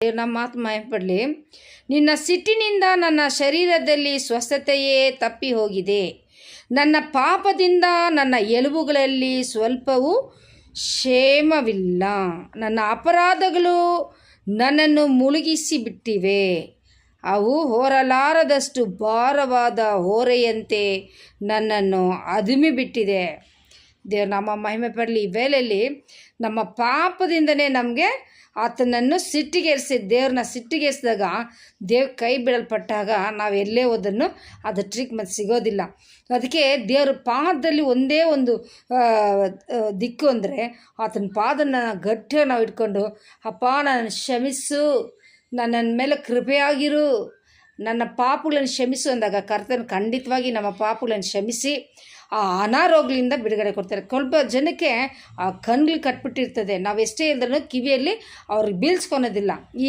ನಮ್ಮ ಮಾತು ಮಾಯಪಡಲಿ. ನಿನ್ನ ಸಿಟ್ಟಿನಿಂದ ನನ್ನ ಶರೀರದಲ್ಲಿ ಸ್ವಸ್ಥತೆಯೇ ತಪ್ಪಿ ಹೋಗಿದೆ. ನನ್ನ ಪಾಪದಿಂದ ನನ್ನ ಎಲುಬುಗಳಲ್ಲಿ ಸ್ವಲ್ಪವೂ ಕ್ಷೇಮವಿಲ್ಲ. ನನ್ನ ಅಪರಾಧಗಳು ನನ್ನನ್ನು ಮುಳುಗಿಸಿ ಬಿಟ್ಟಿವೆ. ಅವು ಹೊರಲಾರದಷ್ಟು ಭಾರವಾದ ಹೊರೆಯಂತೆ ನನ್ನನ್ನು ಅದುಮಿಬಿಟ್ಟಿದೆ. ದೇವ್ರ ನಮ್ಮ ಮಹಿಮೆ ಪಡಲಿ. ಈ ವೇಳೆಯಲ್ಲಿ ನಮ್ಮ ಪಾಪದಿಂದನೇ ನಮಗೆ ಆತನನ್ನು ದೇವ್ರನ್ನ ಸಿಟ್ಟಿಗೆರಿಸಿದಾಗ ದೇವ್ರ ಕೈ ಬಿಡಲ್ಪಟ್ಟಾಗ ನಾವು ಎಲ್ಲೇ ಹೋದನ್ನು ಅದು ಟ್ರೀಟ್ಮೆಂಟ್ ಸಿಗೋದಿಲ್ಲ. ಅದಕ್ಕೆ ದೇವ್ರ ಪಾದದಲ್ಲಿ ಒಂದೇ ಒಂದು ದಿಕ್ಕು ಅಂದರೆ ಆತನ ಪಾದನ ಗಟ್ಟಿಯಾಗಿ ನಾವು ಇಟ್ಕೊಂಡು, ಅಪ್ಪ ನನ್ನ ಕ್ಷಮಿಸು, ನನ್ನ ಮೇಲೆ ಕೃಪೆಯಾಗಿರು, ನನ್ನ ಪಾಪಗಳನ್ನು ಕ್ಷಮಿಸು ಅಂದಾಗ ಕರ್ತನ ಖಂಡಿತವಾಗಿ ನಮ್ಮ ಪಾಪಗಳನ್ನು ಕ್ಷಮಿಸಿ ಆ ಅನಾರೋಗ್ಯದಿಂದ ಬಿಡುಗಡೆ ಕೊಡ್ತಾರೆ. ಸ್ವಲ್ಪ ಜನಕ್ಕೆ ಆ ಕಣ್ಗಳು ಕಟ್ಬಿಟ್ಟಿರ್ತದೆ, ನಾವು ಎಷ್ಟೇ ಇಲ್ದ್ರೂ ಕಿವಿಯಲ್ಲಿ ಅವ್ರಿಗೆ ಬೀಳ್ಸ್ಕೊಳೋದಿಲ್ಲ. ಈ